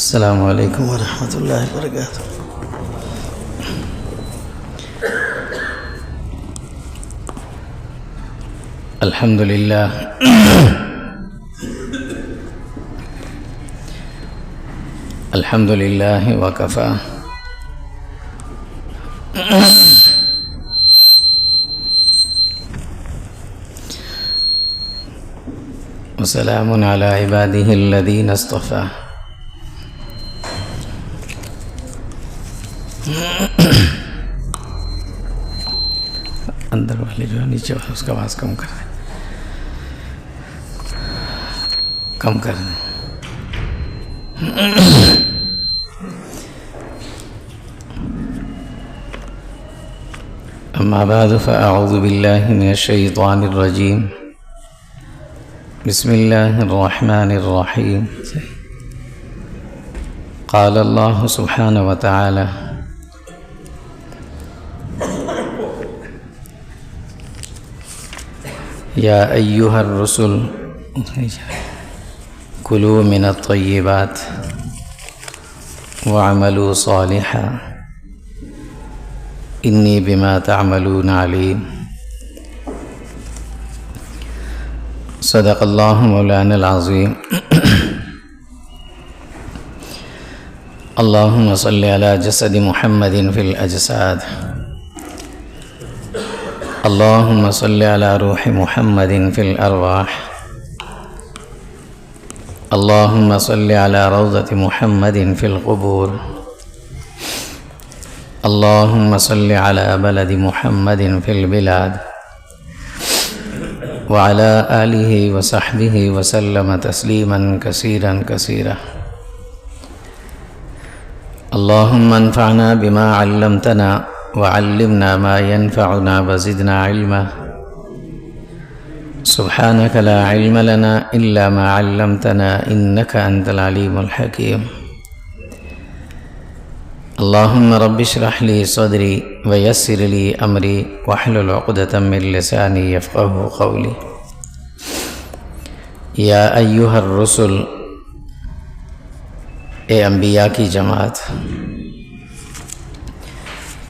السلام علیکم ورحمۃ اللہ وبرکاتہ۔ الحمد للہ الحمد للہ وکفی وسلام علی عبادہ الذین اصطفی۔ اندر والے جو ہے نیچے والے اس کا آواز کم کر دیں، کم کر دیں۔ اما بعد فاعوذ باللہ من الشیطان الرجیم، بسم اللہ الرحمن الرحیم۔ قال اللہ سبحانہ وتعالی یا ایہا الرسل کلوا من الطیبات واعملوا صالحا انی بما تعملون علیم۔ صدق اللہ مولانا العظیم۔ اللہم صلی علی جسد محمد فی الاجساد، اللہم صلی علی روح محمد فی الارواح، اللہم صلی علی روضۃ محمد فی القبور، اللہم صلی علی بلد محمد فی البلاد، وعلی آلہ وصحبہ وسلم تسلیما کثیرا کثیرا۔ اللہم انفعنا بما علمتنا وعلمنا ما ينفعنا وزدنا علما، سبحانك لا علم لنا إلا ما علمتنا إنك أنت العليم الحكيم۔ اللهم رب اشرح لي صدري ويسر لي أمري واحلل عقدة من لساني يفقهوا قولي۔ یا ایہا الرسل، اے انبیاء کی جماعت،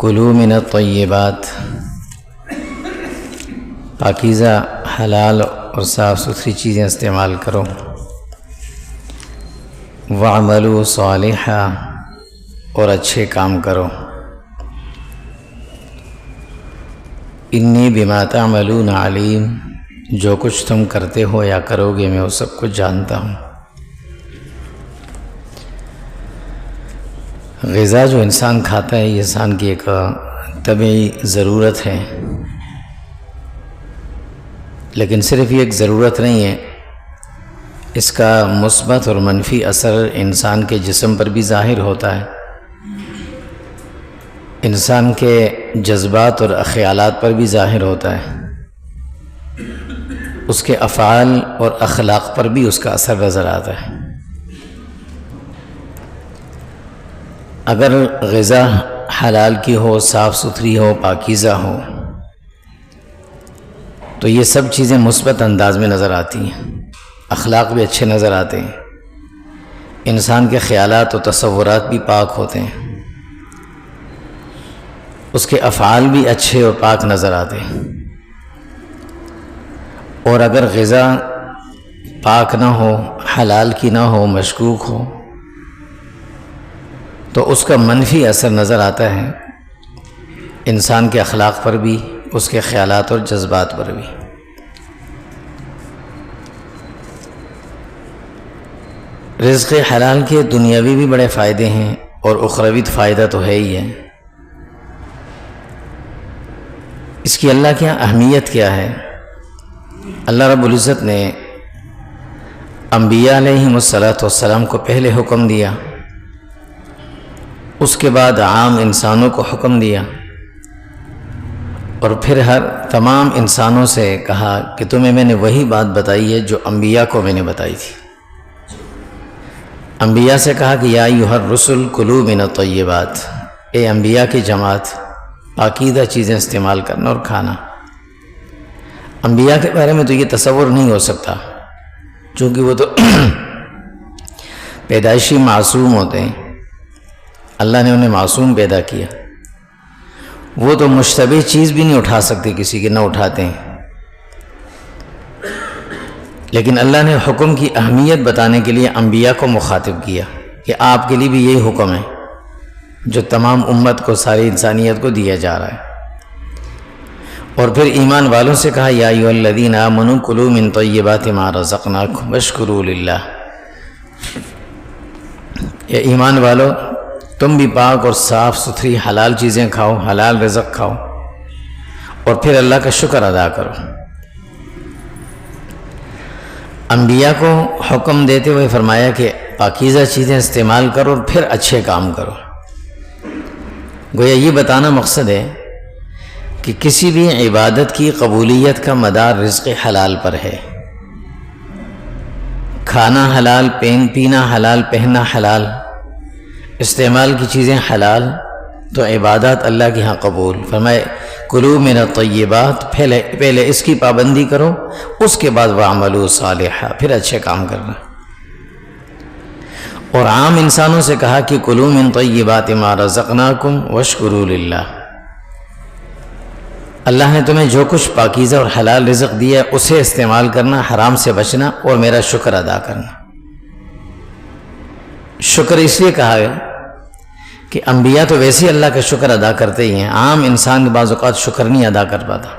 کلوا من الطیبات، پاکیزہ حلال اور صاف ستھری چیزیں استعمال کرو، واعملوا صالحا، اور اچھے کام کرو، انی بما تعملون علیم، جو کچھ تم کرتے ہو یا کرو گے میں وہ سب کچھ جانتا ہوں۔ غذا جو انسان کھاتا ہے یہ انسان کی ایک طبعی ضرورت ہے، لیکن صرف یہ ایک ضرورت نہیں ہے، اس کا مثبت اور منفی اثر انسان کے جسم پر بھی ظاہر ہوتا ہے، انسان کے جذبات اور خیالات پر بھی ظاہر ہوتا ہے، اس کے افعال اور اخلاق پر بھی اس کا اثر نظر آتا ہے۔ اگر غذا حلال کی ہو، صاف ستھری ہو، پاکیزہ ہو، تو یہ سب چیزیں مثبت انداز میں نظر آتی ہیں، اخلاق بھی اچھے نظر آتے ہیں، انسان کے خیالات و تصورات بھی پاک ہوتے ہیں، اس کے افعال بھی اچھے اور پاک نظر آتے ہیں۔ اور اگر غذا پاک نہ ہو، حلال کی نہ ہو، مشکوک ہو، تو اس کا منفی اثر نظر آتا ہے انسان کے اخلاق پر بھی، اس کے خیالات اور جذبات پر بھی۔ رزق حلال کے دنیاوی بھی بڑے فائدے ہیں اور اخروی فائدہ تو ہے ہی ہے۔ اس کی اللہ کی اہمیت کیا ہے؟ اللہ رب العزت نے انبیاء علیہم السلام کو پہلے حکم دیا، اس کے بعد عام انسانوں کو حکم دیا، اور پھر تمام انسانوں سے کہا کہ تمہیں میں نے وہی بات بتائی ہے جو انبیاء کو میں نے بتائی تھی۔ انبیاء سے کہا کہ یا ایھا الرسل کلوا من الطیبات، اے انبیاء کی جماعت، پاکیزہ چیزیں استعمال کرنا اور کھانا۔ انبیاء کے بارے میں تو یہ تصور نہیں ہو سکتا، چونکہ وہ تو پیدائشی معصوم ہوتے ہیں، اللہ نے انہیں معصوم پیدا کیا، وہ تو مشتبہ چیز بھی نہیں اٹھا سکتے کسی کی، نہ اٹھاتے ہیں، لیکن اللہ نے حکم کی اہمیت بتانے کے لیے انبیاء کو مخاطب کیا کہ آپ کے لیے بھی یہی حکم ہے جو تمام امت کو، ساری انسانیت کو دیا جا رہا ہے۔ اور پھر ایمان والوں سے کہا یا ایھا الذین آمنوا کلوا من طیبات ما رزقناکم واشکروا للہ، یا ایمان والو تم بھی پاک اور صاف ستھری حلال چیزیں کھاؤ، حلال رزق کھاؤ، اور پھر اللہ کا شکر ادا کرو۔ انبیاء کو حکم دیتے ہوئے فرمایا کہ پاکیزہ چیزیں استعمال کرو اور پھر اچھے کام کرو۔ گویا یہ بتانا مقصد ہے کہ کسی بھی عبادت کی قبولیت کا مدار رزق حلال پر ہے۔ کھانا حلال، پینا حلال، پہننا حلال، استعمال کی چیزیں حلال، تو عبادات اللہ کے ہاں قبول۔ فرمائے کلوا من الطیبات، پہلے اس کی پابندی کرو، اس کے بعد وَاعْمَلُوا صالحا، پھر اچھے کام کرنا۔ اور عام انسانوں سے کہا کہ کلوا من طیبات ما رزقناکم واشکروا للہ، اللہ نے تمہیں جو کچھ پاکیزہ اور حلال رزق دیا ہے اسے استعمال کرنا، حرام سے بچنا، اور میرا شکر ادا کرنا۔ شکر اس لیے کہا ہے کہ انبیاء تو ویسے ہی اللہ کا شکر ادا کرتے ہی ہیں، عام انسان بعض اوقات شکر نہیں ادا کر پاتا،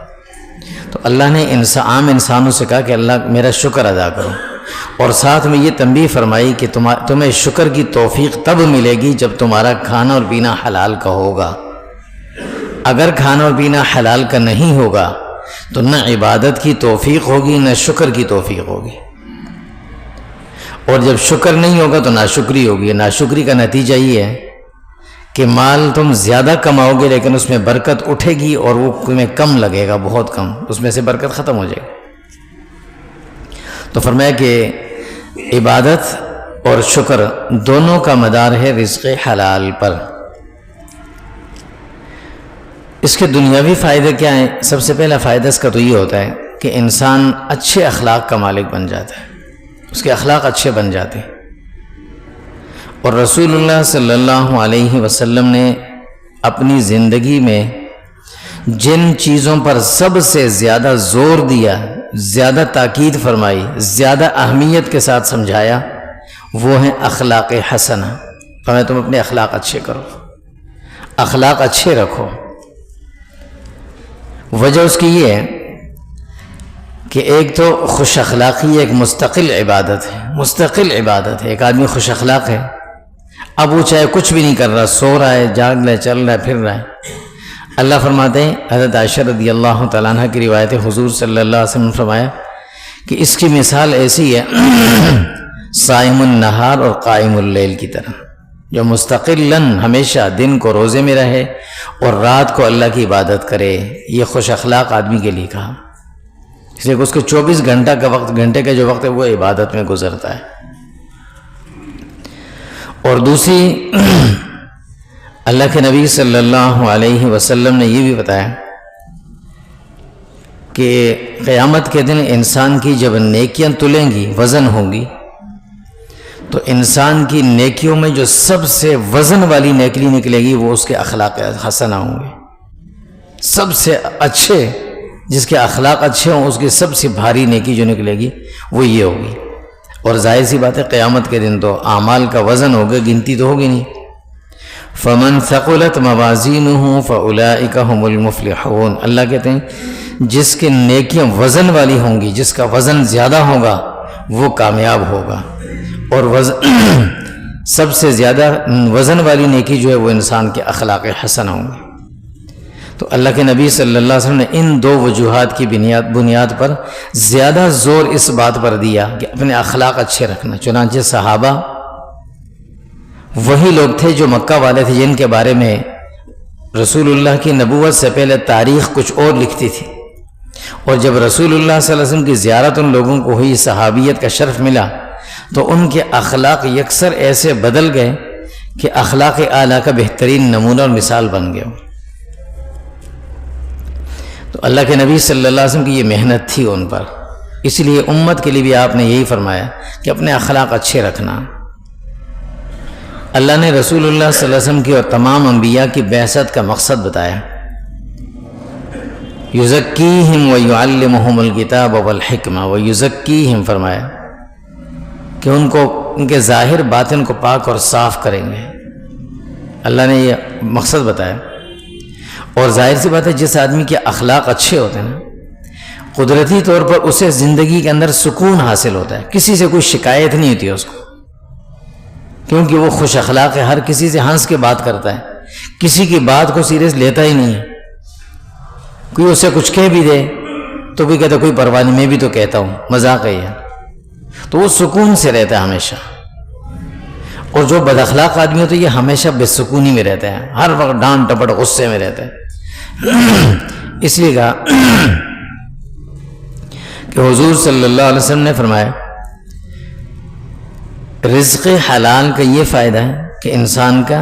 تو اللہ نے عام انسانوں سے کہا کہ اللہ میرا شکر ادا کرو، اور ساتھ میں یہ تنبیہ فرمائی کہ تمہیں شکر کی توفیق تب ملے گی جب تمہارا کھانا اور پینا حلال کا ہوگا۔ اگر کھانا اور پینا حلال کا نہیں ہوگا تو نہ عبادت کی توفیق ہوگی، نہ شکر کی توفیق ہوگی، اور جب شکر نہیں ہوگا تو ناشکری ہوگی۔ ناشکری کا نتیجہ یہ ہے کہ مال تم زیادہ کماؤ گے لیکن اس میں برکت اٹھے گی اور وہ تمہیں کم لگے گا، بہت کم، اس میں سے برکت ختم ہو جائے گی۔ تو فرمایا کہ عبادت اور شکر دونوں کا مدار ہے رزق حلال پر۔ اس کے دنیاوی فائدے کیا ہیں؟ سب سے پہلا فائدہ اس کا تو یہ ہوتا ہے کہ انسان اچھے اخلاق کا مالک بن جاتا ہے، اس کے اخلاق اچھے بن جاتے ہیں۔ اور رسول اللہ صلی اللہ علیہ وسلم نے اپنی زندگی میں جن چیزوں پر سب سے زیادہ زور دیا، زیادہ تاکید فرمائی، زیادہ اہمیت کے ساتھ سمجھایا، وہ ہیں اخلاق حسنہ۔ فرمایا تم اپنے اخلاق اچھے کرو، اخلاق اچھے رکھو۔ وجہ اس کی یہ ہے کہ ایک تو خوش اخلاقی ایک مستقل عبادت ہے، مستقل عبادت ہے۔ ایک آدمی خوش اخلاق ہے، اب وہ چاہے کچھ بھی نہیں کر رہا، سو رہا ہے، جاگ رہا ہے، چل رہا ہے، پھر رہا ہے۔ اللہ فرماتے ہیں، حضرت عائشہ رضی اللہ تعالیٰ عنہ کی روایت ہے، حضور صلی اللہ علیہ وسلم نے فرمایا کہ اس کی مثال ایسی ہے صائم النہار اور قائم اللیل کی طرح، جو مستقلاً ہمیشہ دن کو روزے میں رہے اور رات کو اللہ کی عبادت کرے۔ یہ خوش اخلاق آدمی کے لیے کہا، اس لیے کہ اس کے 24 گھنٹے کا جو وقت ہے وہ عبادت میں گزرتا ہے۔ اور دوسری، اللہ کے نبی صلی اللہ علیہ وسلم نے یہ بھی بتایا کہ قیامت کے دن انسان کی جب نیکیاں تلیں گی، وزن ہوگی، تو انسان کی نیکیوں میں جو سب سے وزن والی نیکی نکلے گی وہ اس کے اخلاق حسنہ ہوں گے۔ سب سے اچھے، جس کے اخلاق اچھے ہوں، اس کی سب سے بھاری نیکی جو نکلے گی وہ یہ ہوگی۔ اور ظاہر سی بات ہے قیامت کے دن تو اعمال کا وزن ہوگا، گنتی تو ہوگی نہیں۔ فمن ثقلت موازینہ فاولئک هم المفلحون، اللہ کہتے ہیں جس کے نیکیاں وزن والی ہوں گی، جس کا وزن زیادہ ہوگا وہ کامیاب ہوگا۔ اور سب سے زیادہ وزن والی نیکی جو ہے وہ انسان کے اخلاق حسنہ ہوں گے۔ تو اللہ کے نبی صلی اللہ علیہ وسلم نے ان دو وجوہات کی بنیاد پر زیادہ زور اس بات پر دیا کہ اپنے اخلاق اچھے رکھنا۔ چنانچہ صحابہ وہی لوگ تھے جو مکہ والے تھے جن کے بارے میں رسول اللہ کی نبوت سے پہلے تاریخ کچھ اور لکھتی تھی، اور جب رسول اللہ صلی اللہ علیہ وسلم کی زیارت ان لوگوں کو ہوئی، صحابیت کا شرف ملا، تو ان کے اخلاق یکسر ایسے بدل گئے کہ اخلاق اعلیٰ کا بہترین نمونہ اور مثال بن گئے۔ تو اللہ کے نبی صلی اللہ علیہ وسلم کی یہ محنت تھی ان پر، اس لیے امت کے لیے بھی آپ نے یہی فرمایا کہ اپنے اخلاق اچھے رکھنا۔ اللہ نے رسول اللہ صلی اللہ علیہ وسلم کی اور تمام انبیاء کی بعثت کا مقصد بتایا. یزکیہم ویعلمہم الکتاب والحکمہ ویزکیہم فرمایا کہ ان کو ان کے ظاہر باطن کو پاک اور صاف کریں گے. اللہ نے یہ مقصد بتایا. اور ظاہر سی بات ہے جس آدمی کے اخلاق اچھے ہوتے ہیں نا قدرتی طور پر اسے زندگی کے اندر سکون حاصل ہوتا ہے, کسی سے کوئی شکایت نہیں ہوتی ہے اس کو, کیونکہ وہ خوش اخلاق ہے, ہر کسی سے ہنس کے بات کرتا ہے, کسی کی بات کو سیریس لیتا ہی نہیں ہے. کوئی اسے کچھ کہہ بھی دے تو بھی کہتا کوئی پرواہ نہیں, میں بھی تو کہتا ہوں, مذاق ہے یہ. تو وہ سکون سے رہتا ہے ہمیشہ. اور جو بد اخلاق آدمی ہوتا ہے یہ ہمیشہ بے سکونی میں رہتا ہے, ہر وقت ڈانٹ ٹپٹ غصے میں رہتا ہے. اس لیے کہا کہ حضور صلی اللہ علیہ وسلم نے فرمایا رزق حلال کا یہ فائدہ ہے کہ انسان کا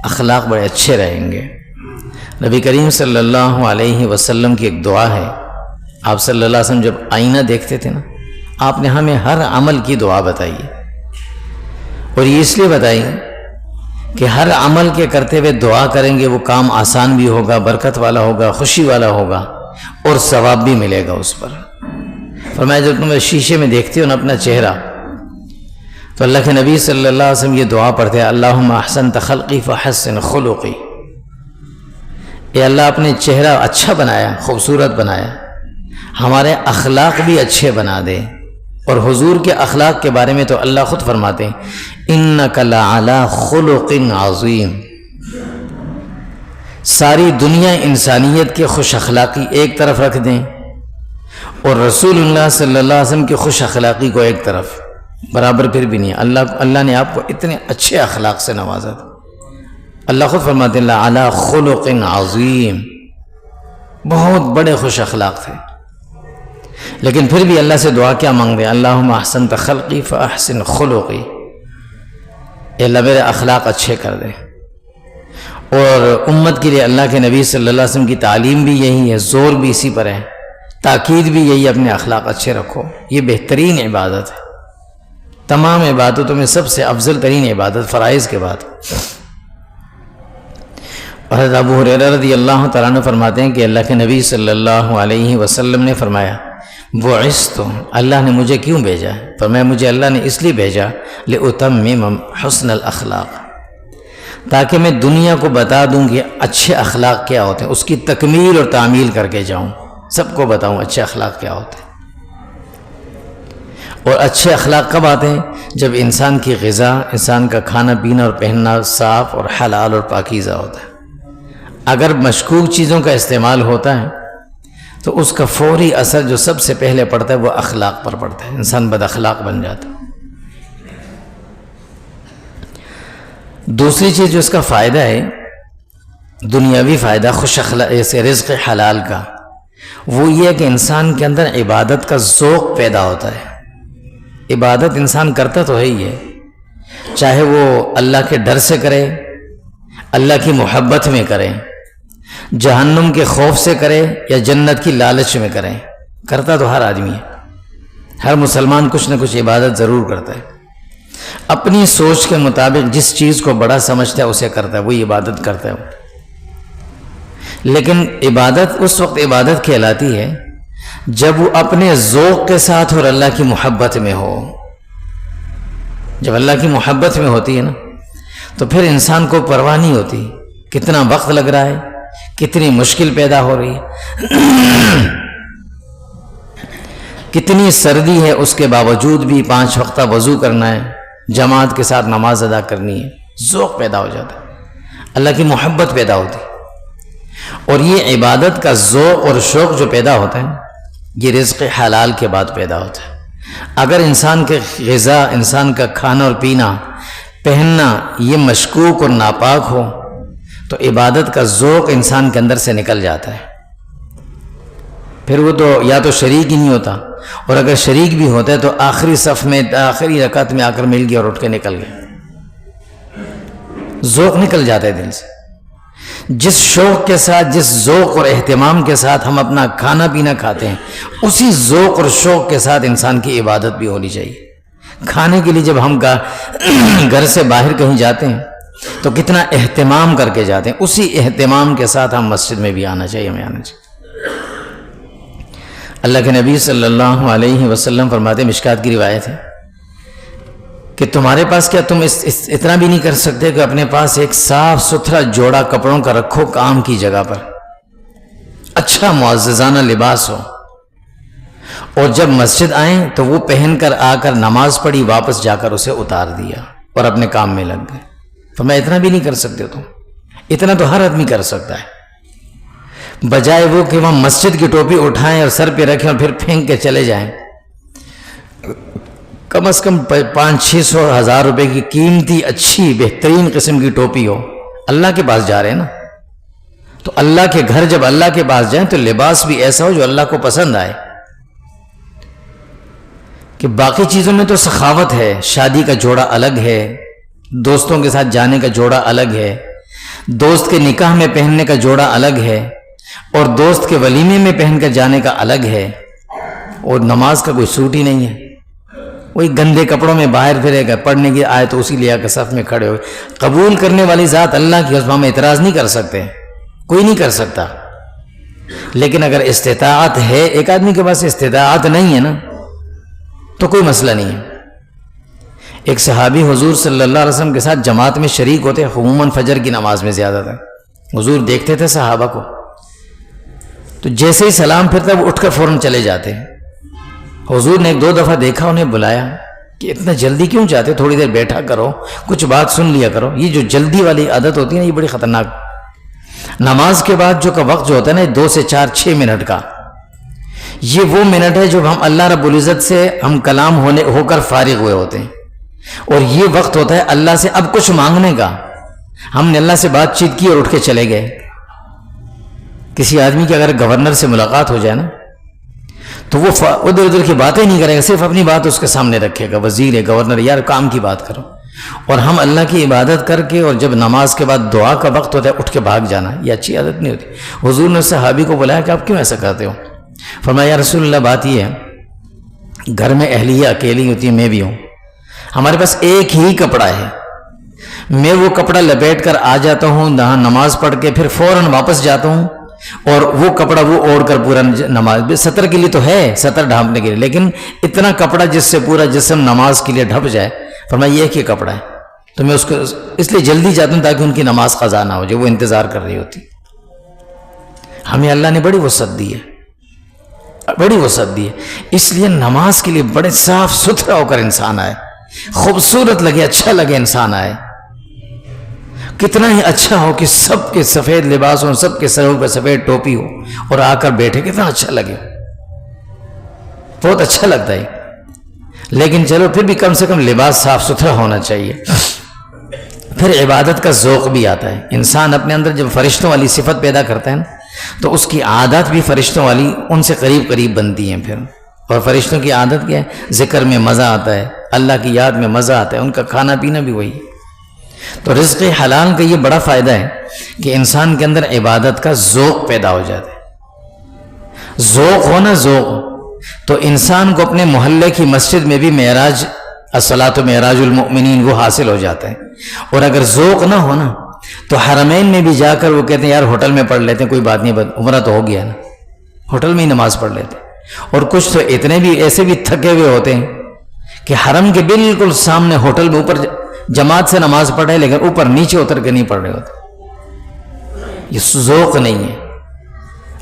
اخلاق بڑے اچھے رہیں گے. نبی کریم صلی اللہ علیہ وسلم کی ایک دعا ہے. آپ صلی اللہ علیہ وسلم جب آئینہ دیکھتے تھے نا, آپ نے ہمیں ہر عمل کی دعا بتائی ہے, اور یہ اس لیے بتائی کہ ہر عمل کے کرتے ہوئے دعا کریں گے وہ کام آسان بھی ہوگا, برکت والا ہوگا, خوشی والا ہوگا, اور ثواب بھی ملے گا اس پر. فرمایا جب تم شیشے میں دیکھتے ہو نا اپنا چہرہ تو اللہ کے نبی صلی اللہ علیہ وسلم یہ دعا پڑھتے ہیں اللہم احسنت خلقی فحسن خلقی. اے اللہ اپنے چہرہ اچھا بنایا, خوبصورت بنایا, ہمارے اخلاق بھی اچھے بنا دے. اور حضور کے اخلاق کے بارے میں تو اللہ خود فرماتے ہیں انک لعلی خلق عظیم. ساری دنیا انسانیت کے خوش اخلاقی ایک طرف رکھ دیں اور رسول اللہ صلی اللہ علیہ وسلم کی خوش اخلاقی کو ایک طرف, برابر پھر بھی نہیں. اللہ نے آپ کو اتنے اچھے اخلاق سے نوازا تھا. اللہ خود فرماتے ہیں لعلی خلق عظیم, بہت بڑے خوش اخلاق تھے. لیکن پھر بھی اللہ سے دعا کیا مانگ دیں اللہم احسنت خلقی فاحسن خلقی. اے اللہ میرے اخلاق اچھے کر دے. اور امت کے لیے اللہ کے نبی صلی اللہ علیہ وسلم کی تعلیم بھی یہی ہے, زور بھی اسی پر ہے, تاکید بھی یہی ہے اپنے اخلاق اچھے رکھو. یہ بہترین عبادت ہے, تمام عبادتوں میں سب سے افضل ترین عبادت فرائض کے بعد. حضرت ابو ہریرہ رضی اللہ تعالیٰ عنہ فرماتے ہیں کہ اللہ کے نبی صلی اللہ علیہ وسلم نے فرمایا بعثت, اللہ نے مجھے کیوں بھیجا؟ فرمایا مجھے اللہ نے اس لیے بھیجا لأتمم حسن الاخلاق, تاکہ میں دنیا کو بتا دوں کہ اچھے اخلاق کیا ہوتے ہیں, اس کی تکمیل اور تعمیل کر کے جاؤں, سب کو بتاؤں اچھے اخلاق کیا ہوتے ہیں. اور اچھے اخلاق کب آتے ہیں؟ جب انسان کی غذا, انسان کا کھانا پینا اور پہننا صاف اور حلال اور پاکیزہ ہوتا ہے. اگر مشکوک چیزوں کا استعمال ہوتا ہے تو اس کا فوری اثر جو سب سے پہلے پڑتا ہے وہ اخلاق پر پڑتا ہے, انسان بد اخلاق بن جاتا ہے. دوسری چیز جو اس کا فائدہ ہے, دنیاوی فائدہ خوش اخلاق سے رزق حلال کا, وہ یہ ہے کہ انسان کے اندر عبادت کا ذوق پیدا ہوتا ہے. عبادت انسان کرتا تو ہے ہی ہے, چاہے وہ اللہ کے ڈر سے کرے, اللہ کی محبت میں کرے, جہنم کے خوف سے کرے یا جنت کی لالچ میں کرے, کرتا تو ہر آدمی ہے. ہر مسلمان کچھ نہ کچھ عبادت ضرور کرتا ہے, اپنی سوچ کے مطابق جس چیز کو بڑا سمجھتا ہے اسے کرتا ہے, وہی عبادت کرتا ہے. لیکن عبادت اس وقت عبادت کہلاتی ہے جب وہ اپنے ذوق کے ساتھ اور اللہ کی محبت میں ہو. جب اللہ کی محبت میں ہوتی ہے نا تو پھر انسان کو پرواہ نہیں ہوتی کتنا وقت لگ رہا ہے, کتنی مشکل پیدا ہو رہی ہے, کتنی سردی ہے, اس کے باوجود بھی 5 وقتہ وضو کرنا ہے, جماعت کے ساتھ نماز ادا کرنی ہے. ذوق پیدا ہو جاتا ہے, اللہ کی محبت پیدا ہوتی. اور یہ عبادت کا ذوق اور شوق جو پیدا ہوتا ہے یہ رزق حلال کے بعد پیدا ہوتا ہے. اگر انسان کے غذا, انسان کا کھانا اور پینا, پہننا یہ مشکوک اور ناپاک ہو تو عبادت کا ذوق انسان کے اندر سے نکل جاتا ہے. پھر وہ تو یا تو شریک ہی نہیں ہوتا, اور اگر شریک بھی ہوتا ہے تو آخری صف میں آخری رکعت میں آ کر مل گیا اور اٹھ کے نکل گیا. ذوق نکل جاتا ہے دل سے. جس شوق کے ساتھ, جس ذوق اور اہتمام کے ساتھ ہم اپنا کھانا پینا کھاتے ہیں, اسی ذوق اور شوق کے ساتھ انسان کی عبادت بھی ہونی چاہیے. کھانے کے لیے جب ہم گھر سے باہر کہیں جاتے ہیں تو کتنا اہتمام کر کے جاتے ہیں، اسی اہتمام کے ساتھ ہم مسجد میں بھی آنا چاہیے، ہمیں آنا چاہیے۔ اللہ کے نبی صلی اللہ علیہ وسلم فرماتے، مشکات کی روایت ہے کہ تمہارے پاس کیا تم اتنا بھی نہیں کر سکتے کہ اپنے پاس ایک صاف ستھرا جوڑا کپڑوں کا رکھو کام کی جگہ پر، اچھا معززانہ لباس ہو، اور جب مسجد آئیں تو وہ پہن کر آ کر نماز پڑھی، واپس جا کر اسے اتار دیا اور اپنے کام میں لگ گئے۔ تو میں اتنا بھی نہیں کر سکتے، تم اتنا تو ہر آدمی کر سکتا ہے، بجائے وہ کہ وہ مسجد کی ٹوپی اٹھائیں اور سر پہ رکھیں اور پھر پھینک کے چلے جائیں۔ کم از کم 500-600 ہزار روپے کی قیمتی اچھی بہترین قسم کی ٹوپی ہو، اللہ کے پاس جا رہے ہیں نا، تو اللہ کے گھر جب اللہ کے پاس جائیں تو لباس بھی ایسا ہو جو اللہ کو پسند آئے۔ کہ باقی چیزوں میں تو سخاوت ہے، شادی کا جوڑا الگ ہے، دوستوں کے ساتھ جانے کا جوڑا الگ ہے، دوست کے نکاح میں پہننے کا جوڑا الگ ہے، اور دوست کے ولیمے میں پہن کر جانے کا الگ ہے، اور نماز کا کوئی سوٹ ہی نہیں ہے، وہی گندے کپڑوں میں باہر پھرے گا، پڑھنے کی آئے تو اسی لیا کے صف میں کھڑے ہوئے۔ قبول کرنے والی ذات اللہ کی، اس میں ہم اعتراض نہیں کر سکتے، کوئی نہیں کر سکتا، لیکن اگر استطاعت ہے، ایک آدمی کے پاس استطاعت نہیں ہے نا تو کوئی مسئلہ نہیں ہے۔ ایک صحابی حضور صلی اللہ علیہ وسلم کے ساتھ جماعت میں شریک ہوتے، عموماً فجر کی نماز میں زیادہ تر حضور دیکھتے تھے صحابہ کو، تو جیسے ہی سلام پھرتا وہ اٹھ کر فوراً چلے جاتے ہیں۔ حضور نے 1-2 دفعہ دیکھا، انہیں بلایا کہ اتنا جلدی کیوں جاتے، تھوڑی دیر بیٹھا کرو، کچھ بات سن لیا کرو۔ یہ جو جلدی والی عادت ہوتی ہے نا، یہ بڑی خطرناک۔ نماز کے بعد جو وقت جو ہوتا ہے نا 2 سے 4-6 منٹ کا، یہ وہ منٹ ہے جب ہم اللہ رب العزت سے ہم کلام ہو کر فارغ ہوئے ہوتے ہیں، اور یہ وقت ہوتا ہے اللہ سے اب کچھ مانگنے کا۔ ہم نے اللہ سے بات چیت کی اور اٹھ کے چلے گئے۔ کسی آدمی کی اگر گورنر سے ملاقات ہو جائے نا تو وہ ادھر ادھر کی باتیں نہیں کرے گا، صرف اپنی بات اس کے سامنے رکھے گا، وزیر ہے، گورنر، یار کام کی بات کرو۔ اور ہم اللہ کی عبادت کر کے اور جب نماز کے بعد دعا کا وقت ہوتا ہے اٹھ کے بھاگ جانا، یہ اچھی عادت نہیں ہوتی۔ حضور نے صحابی کو بلایا کہ آپ کیوں ایسا کرتے ہو؟ فرمایا یا رسول اللہ، بات یہ ہے گھر میں اہلیہ اکیلی ہوتی ہے، میں بھی ہوں، ہمارے پاس ایک ہی کپڑا ہے، میں وہ کپڑا لپیٹ کر آ جاتا ہوں، نماز پڑھ کے پھر فوراً واپس جاتا ہوں، اور وہ کپڑا وہ اوڑھ کر پورا نماز، سطر کے لیے تو ہے، سطر ڈھانپنے کے لیے، لیکن اتنا کپڑا جس سے پورا جسم نماز کے لیے ڈھپ جائے، فرمایا یہ ایک ہی کپڑا ہے، تو میں اس کو اس لیے جلدی جاتا ہوں تاکہ ان کی نماز قضا نہ ہو جائے، وہ انتظار کر رہی ہوتی۔ ہمیں اللہ نے بڑی وسعت دی ہے، بڑی وسعت دی ہے، اس لیے نماز کے لیے بڑے صاف ستھرا ہو کر انسان آئے، خوبصورت لگے، اچھا لگے انسان آئے۔ کتنا ہی اچھا ہو کہ سب کے سفید لباس ہو، سب کے سروں پہ سفید ٹوپی ہو، اور آ کر بیٹھے، کتنا اچھا لگے، بہت اچھا لگتا ہے۔ لیکن چلو پھر بھی کم سے کم لباس صاف ستھرا ہونا چاہیے۔ پھر عبادت کا ذوق بھی آتا ہے، انسان اپنے اندر جب فرشتوں والی صفت پیدا کرتا ہے نا تو اس کی عادت بھی فرشتوں والی ان سے قریب قریب بنتی ہیں پھر۔ اور فرشتوں کی عادت کیا ہے؟ ذکر میں مزہ آتا ہے، اللہ کی یاد میں مزہ آتا ہے، ان کا کھانا پینا بھی وہی۔ تو رزق حلال کا یہ بڑا فائدہ ہے کہ انسان کے اندر عبادت کا ذوق پیدا ہو جاتا ہے۔ ذوق ہونا، ذوق تو انسان کو اپنے محلے کی مسجد میں بھی معراج، الصلاۃ معراج المؤمنین، وہ حاصل ہو جاتا ہے۔ اور اگر ذوق نہ ہونا تو حرمین میں بھی جا کر وہ کہتے ہیں یار ہوٹل میں پڑھ لیتے ہیں، کوئی بات نہیں، عمرہ تو ہو گیا نا، ہوٹل میں ہی نماز پڑھ لیتے ہیں۔ اور کچھ تو اتنے بھی ایسے بھی تھکے ہوئے ہوتے ہیں کہ حرم کے بالکل سامنے ہوٹل میں اوپر جماعت سے نماز پڑھ رہے لیکن اوپر نیچے اتر کے نہیں پڑھ رہے ہوتے۔ یہ ذوق نہیں ہے،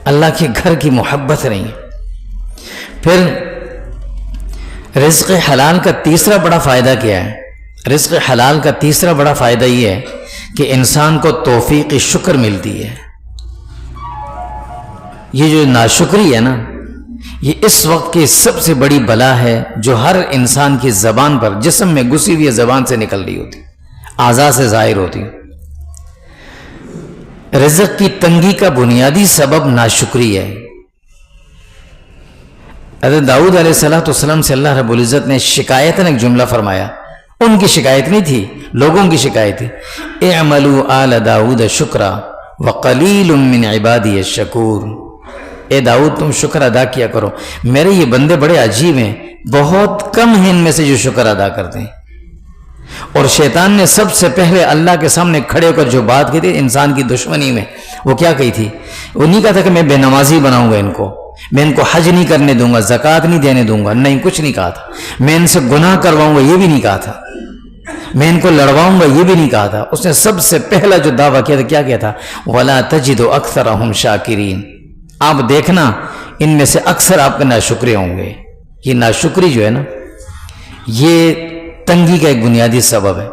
اللہ کے گھر کی محبت نہیں ہے۔ پھر رزق حلال کا تیسرا بڑا فائدہ کیا ہے؟ رزق حلال کا تیسرا بڑا فائدہ یہ ہے کہ انسان کو توفیق شکر ملتی ہے۔ یہ جو ناشکری ہے نا، یہ اس وقت کی سب سے بڑی بلا ہے جو ہر انسان کی زبان پر، جسم میں گھسی ہوئی زبان سے نکل رہی ہوتی، اعضاء سے ظاہر ہوتی۔ رزق کی تنگی کا بنیادی سبب ناشکری ہے۔ حضرت داؤد علیہ السلام سے اللہ رب العزت نے شکایتاً ایک جملہ فرمایا، ان کی شکایت نہیں تھی، لوگوں کی شکایت تھی، اعملوا آل داؤد شکرا وقلیل من عبادی الشکور۔ اے داؤد تم شکر ادا کیا کرو، میرے یہ بندے بڑے عجیب ہیں، بہت کم ہیں ان میں سے جو شکر ادا کرتے ہیں۔ اور شیطان نے سب سے پہلے اللہ کے سامنے کھڑے ہو کر جو بات کی تھی انسان کی دشمنی میں، وہ کیا کہی تھی؟ وہ نہیں کہا تھا کہ میں بے نمازی بناؤں گا ان کو، میں ان کو حج نہیں کرنے دوں گا، زکوٰۃ نہیں دینے دوں گا، نہیں، کچھ نہیں کہا تھا۔ میں ان سے گناہ کرواؤں گا، یہ بھی نہیں کہا تھا۔ میں ان کو لڑواؤں گا، یہ بھی نہیں کہا تھا۔ اس نے سب سے پہلا جو دعویٰ کیا تھا کیا کیا تھا؟ وَلَا تَجِدُ أَكْثَرَهُمْ شَاكِرِينَ، آپ دیکھنا ان میں سے اکثر آپ کے ناشکرے ہوں گے۔ یہ ناشکری جو ہے نا، یہ تنگی کا ایک بنیادی سبب ہے۔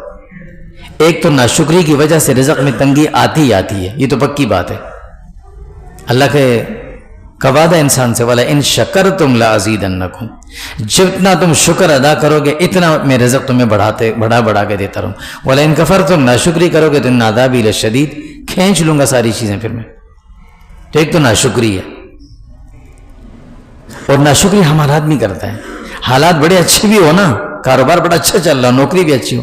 ایک تو ناشکری کی وجہ سے رزق میں تنگی آتی ہی آتی ہے، یہ تو پکی بات ہے۔ اللہ کے کا وعدہ انسان سے، وَلَئِن شَكَرْتُمْ لَأَزِيدَنَّكُمْ، جتنا تم شکر ادا کرو گے اتنا میں رزق تمہیں بڑھا کے دیتا رہوں۔ وَلَئِن كَفَرْتُمْ، ناشکری کرو گے تو ان عذابی لشدید، کھینچ لوں گا ساری چیزیں پھر میں۔ تو ایک تو ناشکری ہے، اور ناشکری ہمارا آدمی کرتا ہے۔ حالات بڑے اچھے بھی ہو نا، کاروبار بڑا اچھا چل رہا، نوکری بھی اچھی ہو،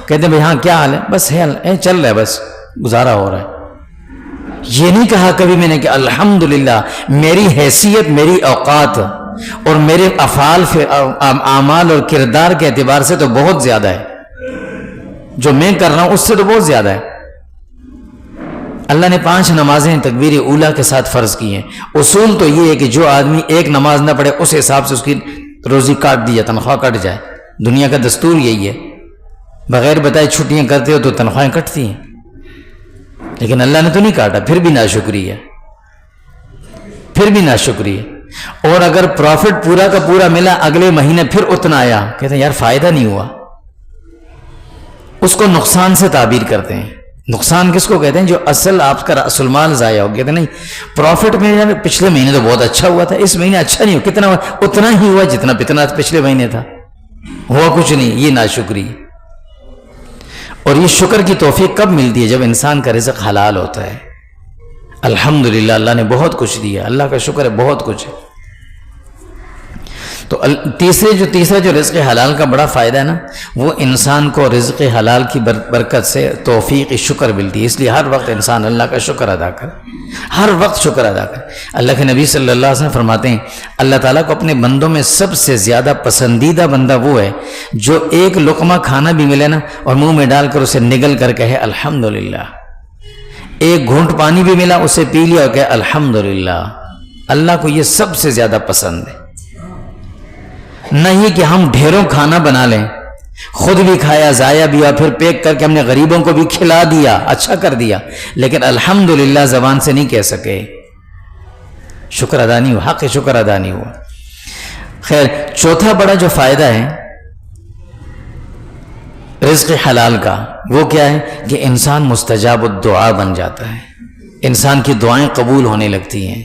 کہتے ہیں بھائی ہاں کیا حال ہے؟ بس ہے، چل رہا ہے، بس گزارا ہو رہا ہے۔ یہ نہیں کہا کبھی میں نے کہ الحمدللہ میری حیثیت، میری اوقات اور میرے افعال، اعمال اور کردار کے اعتبار سے تو بہت زیادہ ہے، جو میں کر رہا ہوں اس سے تو بہت زیادہ ہے۔ اللہ نے 5 نمازیں تکبیر اولیٰ کے ساتھ فرض کی ہیں۔ اصول تو یہ ہے کہ جو آدمی ایک نماز نہ پڑھے اس حساب سے اس کی روزی کاٹ دی جائے، تنخواہ کٹ جائے۔ دنیا کا دستور یہی ہے، بغیر بتائے چھٹیاں کرتے ہو تو تنخواہیں کٹتی ہیں، لیکن اللہ نے تو نہیں کاٹا، پھر بھی ناشکری ہے، پھر بھی ناشکری ہے۔ اور اگر پروفٹ پورا کا پورا ملا، اگلے مہینے پھر اتنا آیا، کہتے ہیں یار فائدہ نہیں ہوا، اس کو نقصان سے تعبیر کرتے ہیں۔ نقصان کس کو کہتے ہیں؟ جو اصل آپ کا اصل مال ضائع ہو گیا۔ نہیں، پروفٹ میں یار پچھلے مہینے تو بہت اچھا ہوا تھا، اس مہینے اچھا نہیں ہوا، کتنا ہوا؟ اتنا ہی ہوا جتنا پچھلے مہینے تھا، ہوا کچھ نہیں۔ یہ ناشکری۔ اور یہ شکر کی توفیق کب ملتی ہے؟ جب انسان کا رزق حلال ہوتا ہے۔ الحمدللہ اللہ نے بہت کچھ دیا، اللہ کا شکر ہے، بہت کچھ ہے۔ تو تیسرا جو رزق حلال کا بڑا فائدہ ہے نا، وہ انسان کو رزق حلال کی برکت سے توفیق شکر ملتی ہے۔ اس لیے ہر وقت انسان اللہ کا شکر ادا کرے، ہر وقت شکر ادا کرے۔ اللہ کے نبی صلی اللہ علیہ وسلم فرماتے ہیں اللہ تعالیٰ کو اپنے بندوں میں سب سے زیادہ پسندیدہ بندہ وہ ہے جو ایک لقمہ کھانا بھی ملے نا اور منہ میں ڈال کر اسے نگل کر کہے الحمدللہ، ایک گھونٹ پانی بھی ملا اسے پی لیا اور کہے الحمدللہ۔ اللہ کو یہ سب سے زیادہ پسند ہے۔ نہیں کہ ہم ڈھیروں کھانا بنا لیں، خود بھی کھایا، ضائع بھی ہوا، پھر پیک کر کے ہم نے غریبوں کو بھی کھلا دیا، اچھا کر دیا، لیکن الحمدللہ زبان سے نہیں کہہ سکے، شکر ادا نہیں ہوا، حق شکر ادا نہیں ہوا۔ خیر، چوتھا بڑا جو فائدہ ہے رزق حلال کا، وہ کیا ہے کہ انسان مستجاب الدعا بن جاتا ہے، انسان کی دعائیں قبول ہونے لگتی ہیں۔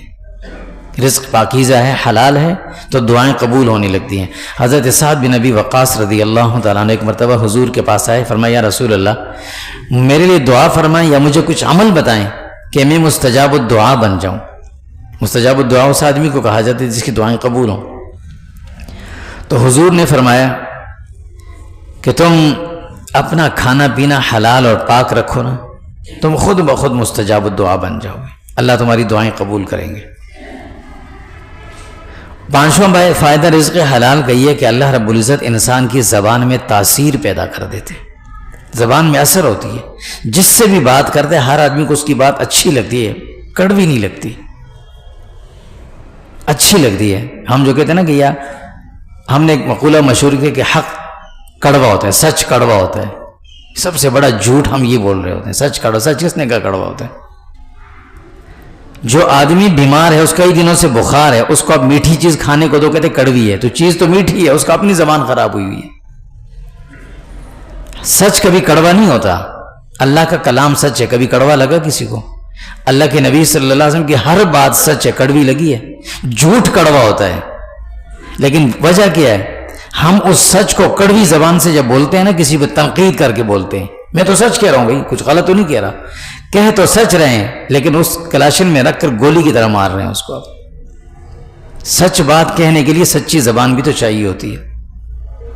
رزق پاکیزہ ہے، حلال ہے تو دعائیں قبول ہونے لگتی ہیں۔ حضرت سعد بن ابی وقاص رضی اللہ تعالیٰ عنہ ایک مرتبہ حضور کے پاس آئے، فرمایا یا رسول اللہ میرے لیے دعا فرمائیں یا مجھے کچھ عمل بتائیں کہ میں مستجاب الدعا بن جاؤں۔ مستجاب الدعا اس آدمی کو کہا جاتا ہے جس کی دعائیں قبول ہوں۔ تو حضور نے فرمایا کہ تم اپنا کھانا پینا حلال اور پاک رکھو نا، تم خود بخود مستجاب الدعا بن جاؤ گے، اللہ تمہاری دعائیں قبول کریں گے۔ پانچواں فائدہ رزق حلال کا یہ کہ اللہ رب العزت انسان کی زبان میں تاثیر پیدا کر دیتے، زبان میں اثر ہوتی ہے، جس سے بھی بات کرتے ہر آدمی کو اس کی بات اچھی لگتی ہے، کڑوی نہیں لگتی، اچھی لگتی ہے۔ ہم جو کہتے ہیں نا کہ یا ہم نے ایک مقولہ مشہور کیا کہ حق کڑوا ہوتا ہے، سچ کڑوا ہوتا ہے، سب سے بڑا جھوٹ ہم یہ بول رہے ہوتے ہیں، سچ کڑوا، سچ کس نے کہا کڑوا ہوتا ہے؟ جو آدمی بیمار ہے، اس کئی دنوں سے بخار ہے، اس کو اب میٹھی چیز کھانے کو دو، کہتے کڑوی ہے، تو چیز تو میٹھی ہے، اس کا اپنی زبان خراب ہوئی ہوئی ہے۔ سچ کبھی کڑوا نہیں ہوتا، اللہ کا کلام سچ ہے، کبھی کڑوا لگا کسی کو؟ اللہ کے نبی صلی اللہ علیہ وسلم کی ہر بات سچ ہے، کڑوی لگی ہے؟ جھوٹ کڑوا ہوتا ہے، لیکن وجہ کیا ہے؟ ہم اس سچ کو کڑوی زبان سے جب بولتے ہیں نا، کسی پہ تنقید کر کے بولتے ہیں، میں تو سچ کہہ رہا ہوں بھائی، کچھ غلط تو نہیں کہہ رہا، کہہ تو سچ رہے ہیں لیکن اس کلاشن میں رکھ کر گولی کی طرح مار رہے ہیں اس کو۔ سچ بات کہنے کے لیے سچی زبان بھی تو چاہیے ہوتی ہے،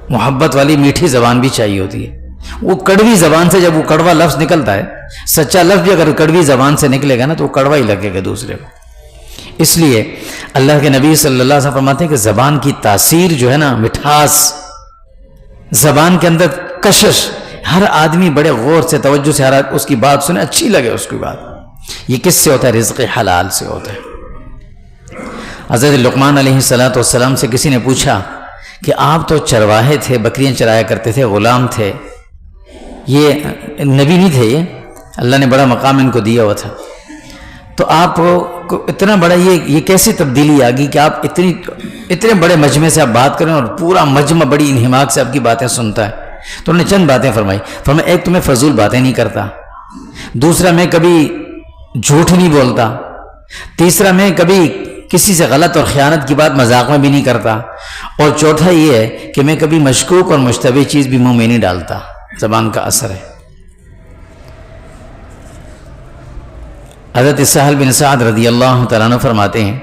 محبت والی میٹھی زبان بھی چاہیے ہوتی ہے۔ وہ کڑوی زبان سے جب وہ کڑوا لفظ نکلتا ہے، سچا لفظ بھی اگر کڑوی زبان سے نکلے گا نا تو وہ کڑوا ہی لگے گا دوسرے کو۔ اس لیے اللہ کے نبی صلی اللہ علیہ وسلم فرماتے ہیں کہ زبان کی تاثیر جو ہے نا، مٹھاس، زبان کے اندر کشش، ہر آدمی بڑے غور سے توجہ سے ہر اس کی بات سنے، اچھی لگے اس کی بات، یہ کس سے ہوتا ہے؟ رزق حلال سے ہوتا ہے۔ حضرت لقمان علیہ السلام سے کسی نے پوچھا کہ آپ تو چرواہے تھے، بکریاں چرایا کرتے تھے، غلام تھے، یہ نبی نہیں تھے، یہ اللہ نے بڑا مقام ان کو دیا ہوا تھا، تو آپ کو اتنا بڑا یہ کیسی تبدیلی آ گئی کہ آپ اتنے بڑے مجمع سے آپ بات کریں اور پورا مجمع بڑی انہماک سے آپ کی باتیں سنتا ہے؟ تو انہوں نے چند باتیں فرمائی، ایک تو میں فضول باتیں نہیں کرتا، دوسرا میں کبھی جھوٹ نہیں بولتا، تیسرا میں کبھی کسی سے غلط اور خیانت کی بات مذاق میں بھی نہیں کرتا، اور چوتھا یہ ہے کہ میں کبھی مشکوک اور مشتبہ چیز بھی منہ میں نہیں ڈالتا۔ زبان کا اثر ہے۔ حضرت سہل بن سعد رضی اللہ تعالیٰ عنہ فرماتے ہیں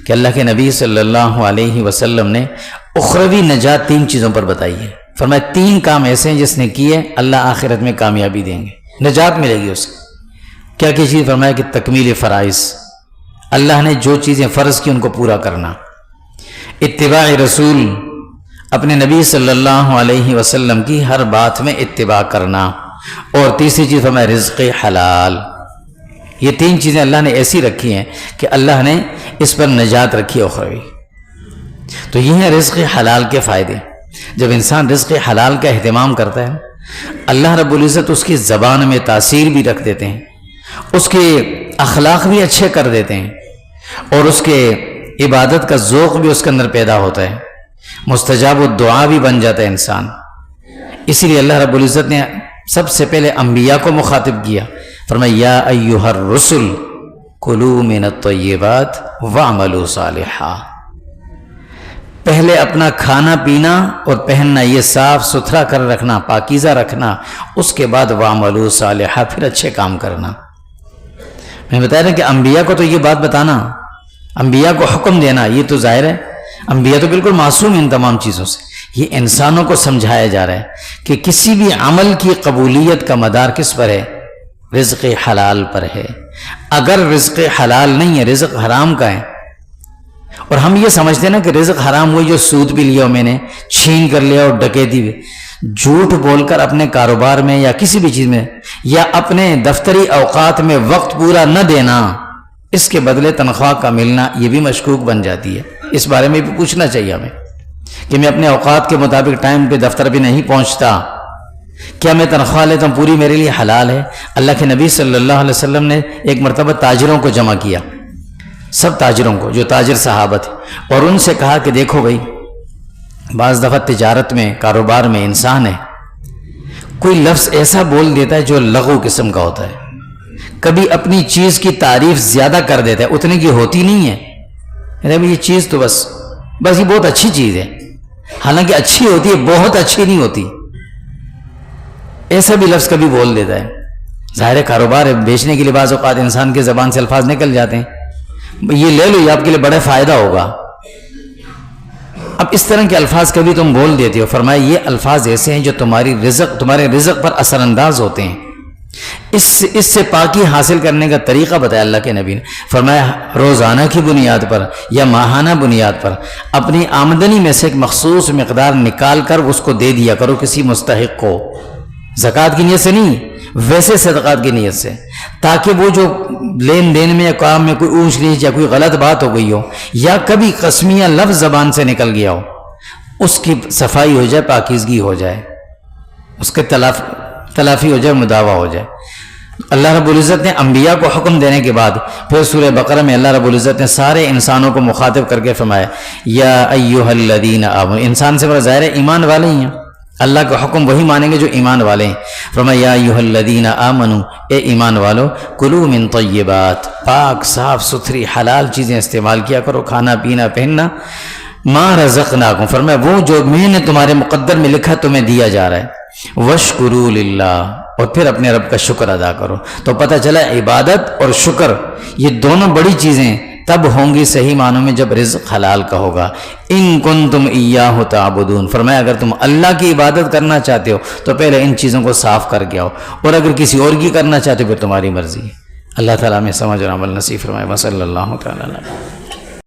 کہ اللہ کے نبی صلی اللہ علیہ وسلم نے اخروی نجات 3 چیزوں پر بتائی ہے۔ فرمایا 3 کام ایسے ہیں جس نے کیے اللہ آخرت میں کامیابی دیں گے، نجات ملے گی اس کو۔ کیا چیز؟ فرمایا کہ تکمیل فرائض، اللہ نے جو چیزیں فرض کی ان کو پورا کرنا، اتباع رسول، اپنے نبی صلی اللہ علیہ وسلم کی ہر بات میں اتباع کرنا، اور تیسری چیز فرمایا رزق حلال۔ یہ 3 چیزیں اللہ نے ایسی رکھی ہیں کہ اللہ نے اس پر نجات رکھی ہے اخروی۔ تو یہ ہے رزق حلال کے فائدے۔ جب انسان رزق حلال کا اہتمام کرتا ہے، اللہ رب العزت اس کی زبان میں تاثیر بھی رکھ دیتے ہیں، اس کے اخلاق بھی اچھے کر دیتے ہیں، اور اس کے عبادت کا ذوق بھی اس کے اندر پیدا ہوتا ہے، مستجاب الدعا بھی بن جاتا ہے انسان۔ اسی لیے اللہ رب العزت نے سب سے پہلے انبیاء کو مخاطب کیا، فرمایا یا ایھا الرسل کلوا من الطیبات واعملوا صالحا۔ پہلے اپنا کھانا پینا اور پہننا یہ صاف ستھرا کر رکھنا، پاکیزہ رکھنا، اس کے بعد واعملوا صالحا، پھر اچھے کام کرنا۔ میں بتا رہا کہ انبیاء کو تو یہ بات بتانا، انبیاء کو حکم دینا، یہ تو ظاہر ہے انبیاء تو بالکل معصوم ہیں ان تمام چیزوں سے۔ یہ انسانوں کو سمجھایا جا رہا ہے کہ کسی بھی عمل کی قبولیت کا مدار کس پر ہے؟ رزق حلال پر ہے۔ اگر رزق حلال نہیں ہے، رزق حرام کا ہے، اور ہم یہ سمجھتے ہیں نا کہ رزق حرام ہوئی جو سود بھی لیا میں نے، چھین کر لیا اور ڈکیتی بھی، جھوٹ بول کر اپنے کاروبار میں یا کسی بھی چیز میں یا اپنے دفتری اوقات میں وقت پورا نہ دینا، اس کے بدلے تنخواہ کا ملنا، یہ بھی مشکوک بن جاتی ہے۔ اس بارے میں بھی پوچھنا چاہیے ہمیں کہ میں اپنے اوقات کے مطابق ٹائم پہ دفتر بھی نہیں پہنچتا، کیا میں تنخواہ لیتا ہوں پوری میرے لیے حلال ہے؟ اللہ کے نبی صلی اللہ علیہ وسلم نے ایک مرتبہ تاجروں کو جمع کیا، سب تاجروں کو جو تاجر صحابہ تھے، اور ان سے کہا کہ دیکھو بھائی، بعض دفعہ تجارت میں، کاروبار میں انسان ہے کوئی لفظ ایسا بول دیتا ہے جو لغو قسم کا ہوتا ہے، کبھی اپنی چیز کی تعریف زیادہ کر دیتا ہے، اتنے کی ہوتی نہیں ہے، یہ چیز تو بس یہ بہت اچھی چیز ہے، حالانکہ اچھی ہوتی ہے، بہت اچھی نہیں ہوتی، ایسا بھی لفظ کبھی بول دیتا ہے۔ ظاہر کاروبار ہے، بیچنے کے لیے بعض اوقات انسان کے زبان سے الفاظ نکل جاتے ہیں، یہ لے لو، یہ آپ کے لیے بڑا فائدہ ہوگا، اب اس طرح کے الفاظ کبھی تم بول دیتے ہو۔ فرمایا یہ الفاظ ایسے ہیں جو تمہارے رزق پر اثر انداز ہوتے ہیں، اس سے پاکی حاصل کرنے کا طریقہ بتایا اللہ کے نبی نے۔ فرمایا روزانہ کی بنیاد پر یا ماہانہ بنیاد پر اپنی آمدنی میں سے ایک مخصوص مقدار نکال کر اس کو دے دیا کرو کسی مستحق کو، زکوٰۃ کی نیت سے نہیں، ویسے صدقات کی نیت سے، تاکہ وہ جو لین دین میں یا کام میں کوئی اونچ نیچ یا کوئی غلط بات ہو گئی ہو یا کبھی قسمیہ لفظ زبان سے نکل گیا ہو، اس کی صفائی ہو جائے، پاکیزگی ہو جائے، اس کے تلافی ہو جائے، مداوع ہو جائے۔ اللہ رب العزت نے انبیاء کو حکم دینے کے بعد پھر سورہ بقرہ میں اللہ رب العزت نے سارے انسانوں کو مخاطب کر کے فرمایا یا ایھا الذین آمنوا، انسان سے بڑا ظاہر ہے ایمان والے ہی ہیں، اللہ کا حکم وہی مانیں گے جو ایمان والے ہیں۔ فرمایا یا ایھا الذین آمنوا، اے ایمان والو، کلوا من طیبات، پاک صاف ستھری حلال چیزیں استعمال کیا کرو، کھانا پینا پہننا، ما رزقناکم، فرمایا وہ جو میں نے تمہارے مقدر میں لکھا تمہیں دیا جا رہا ہے، واشکروا للہ، اور پھر اپنے رب کا شکر ادا کرو۔ تو پتہ چلا عبادت اور شکر یہ دونوں بڑی چیزیں تب ہوں گی صحیح معنوں میں جب رزق حلال کا ہوگا۔ ان کنتم ایاہ تعبدون، فرمایا اگر تم اللہ کی عبادت کرنا چاہتے ہو تو پہلے ان چیزوں کو صاف کر کے آؤ، اور اگر کسی اور کی کرنا چاہتے ہو پھر تمہاری مرضی ہے۔ اللہ تعالیٰ میں سمجھ اور عمل نصیب فرمائے۔ وصلی اللہ تعالیٰ علیہ